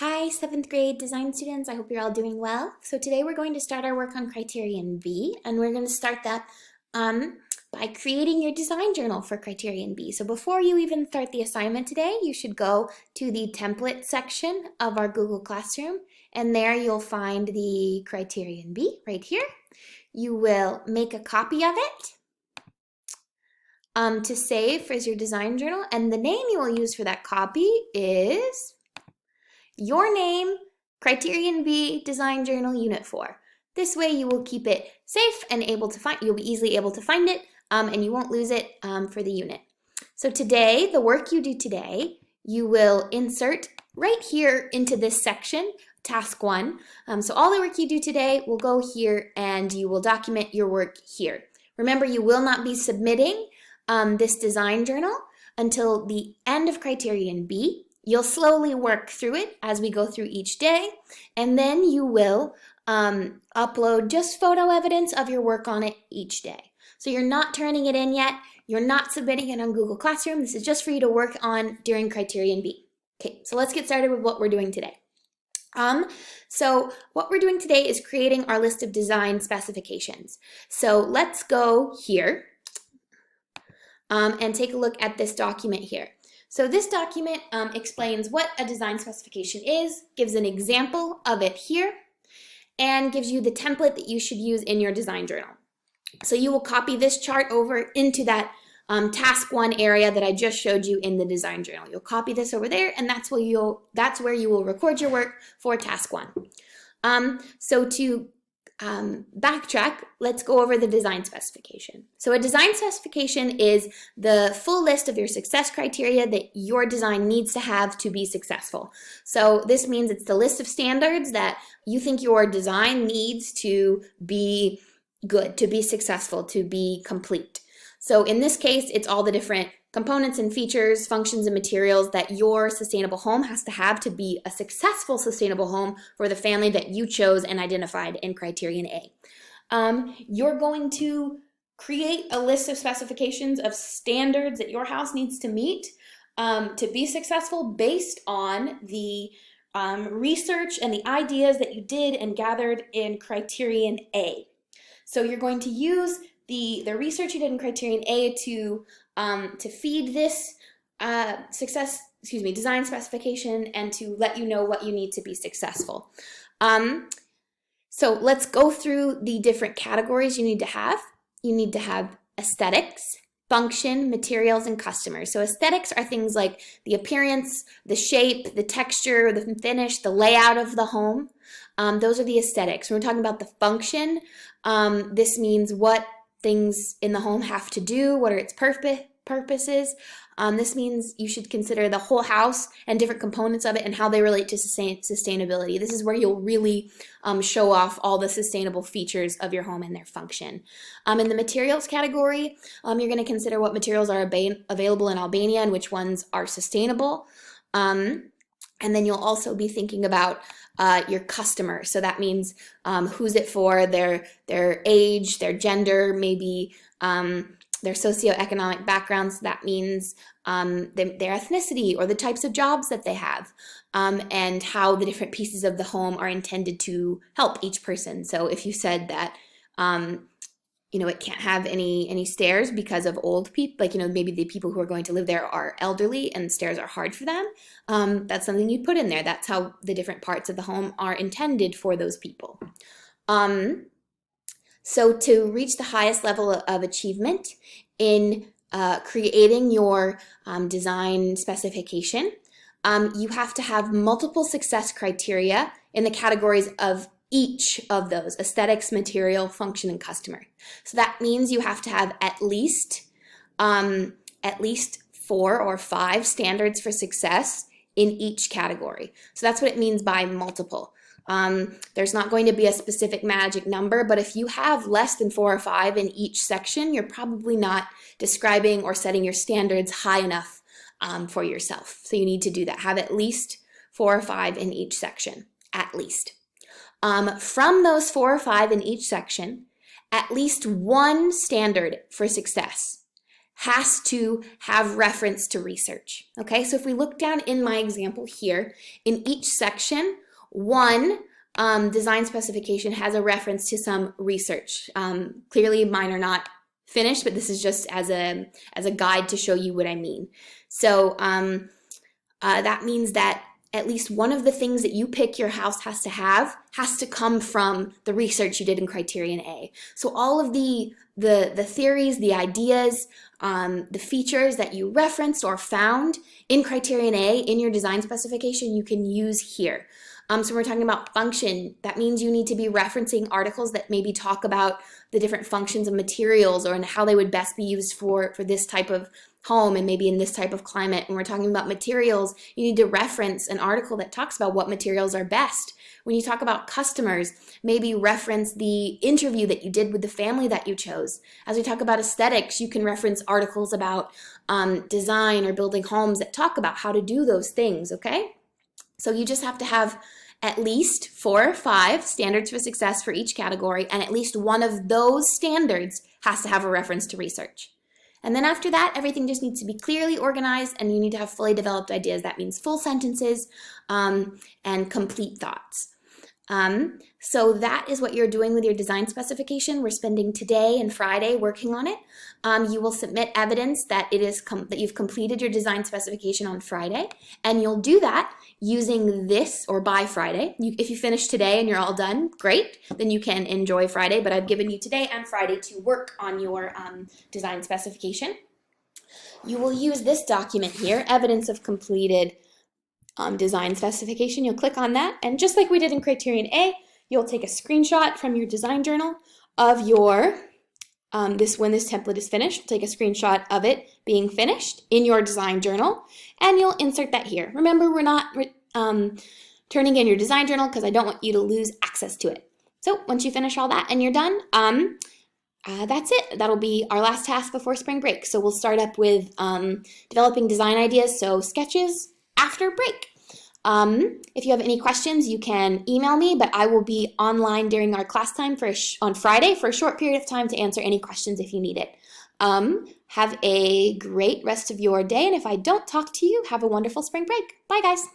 Hi, 7th grade design students. I hope you're all doing well. So today we're going to start our work on Criterion B, and we're going to start that by creating your design journal for Criterion B. So before you even start the assignment today, you should go to the template section of our Google Classroom, and there you'll find the Criterion B right here. You will make a copy of it to save as your design journal, and the name you will use for that copy is your name, Criterion B, Design Journal, Unit 4. This way you will keep it safe and you'll be easily able to find it and you won't lose it for the unit. So today, the work you do today, you will insert right here into this section, Task 1. So all the work you do today will go here and you will document your work here. Remember, you will not be submitting this design journal until the end of Criterion B. You'll slowly work through it as we go through each day, and then you will upload just photo evidence of your work on it each day. So you're not turning it in yet. You're not submitting it on Google Classroom. This is just for you to work on during Criterion B. Okay, so let's get started with what we're doing today. So what we're doing today is creating our list of design specifications. So let's go here and take a look at this document here. So this document explains what a design specification is, gives an example of it here, and gives you the template that you should use in your design journal. So you will copy this chart over into that task 1 area that I just showed you in the design journal. You'll copy this over there, and that's where you will record your work for task 1. So to backtrack, let's go over the design specification. So a design specification is the full list of your success criteria that your design needs to have to be successful. So this means it's the list of standards that you think your design needs to be good, to be successful, to be complete. So in this case, it's all the different components and features, functions and materials that your sustainable home has to have to be a successful sustainable home for the family that you chose and identified in Criterion A. You're going to create a list of specifications of standards that your house needs to meet to be successful based on the research and the ideas that you did and gathered in Criterion A. So you're going to use the research you did in Criterion A to feed this design specification and to let you know what you need to be successful. So let's go through the different categories you need to have. You need to have aesthetics, function, materials, and customers. So aesthetics are things like the appearance, the shape, the texture, the finish, the layout of the home. Those are the aesthetics. When we're talking about the function, this means what things in the home have to do, what are its purposes. This means you should consider the whole house and different components of it and how they relate to sustainability. This is where you'll really show off all the sustainable features of your home and their function. In the materials category, you're going to consider what materials are available in Albania and which ones are sustainable. And then you'll also be thinking about your customer. So that means who's it for, their age, their gender, maybe their socioeconomic backgrounds. That means their ethnicity or the types of jobs that they have, and how the different pieces of the home are intended to help each person. So if you said that it can't have any stairs because of old people, maybe the people who are going to live there are elderly and stairs are hard for them. That's something you'd put in there. That's how the different parts of the home are intended for those people. So to reach the highest level of achievement in creating your design specification, you have to have multiple success criteria in the categories of each of those: aesthetics, material, function, and customer. So that means you have to have at least 4 or 5 standards for success in each category. So that's what it means by multiple. There's not going to be a specific magic number, but if you have less than 4 or 5 in each section, you're probably not describing or setting your standards high enough for yourself. So you need to do that. Have at least 4 or 5 in each section, at least. From those 4 or 5 in each section, at least one standard for success has to have reference to research. Okay, so if we look down in my example here, in each section, one design specification has a reference to some research. Clearly mine are not finished, but this is just as a guide to show you what I mean. So that means that at least one of the things that you pick your house has to come from the research you did in Criterion A. So all of the theories, the ideas, the features that you referenced or found in Criterion A in your design specification, you can use here. So we're talking about function. That means you need to be referencing articles that maybe talk about the different functions of materials or how they would best be used for this type of home and maybe in this type of climate. When we're talking about materials, you need to reference an article that talks about what materials are best. When you talk about customers, maybe reference the interview that you did with the family that you chose. As we talk about aesthetics, you can reference articles about design or building homes that talk about how to do those things, okay? So you just have to have at least 4 or 5 standards for success for each category, and at least one of those standards has to have a reference to research. And then after that, everything just needs to be clearly organized, and you need to have fully developed ideas. That means full sentences and complete thoughts. So that is what you're doing with your design specification. We're spending today and Friday working on it. You will submit evidence that that you've completed your design specification on Friday, and you'll do that using this or by Friday. If you finish today and you're all done, great, then you can enjoy Friday, but I've given you today and Friday to work on your design specification. You will use this document here, evidence of completed design specification. You'll click on that, and just like we did in Criterion A, you'll take a screenshot from your design journal of your when this template is finished. Take a screenshot of it being finished in your design journal, and you'll insert that here. Remember, we're not turning in your design journal because I don't want you to lose access to it. So once you finish all that and you're done, that's it. That'll be our last task before spring break. So we'll start up with developing design ideas, so sketches after break. If you have any questions, you can email me, but I will be online during our class time on Friday for a short period of time to answer any questions if you need it. Have a great rest of your day, and if I don't talk to you, have a wonderful spring break. Bye, guys.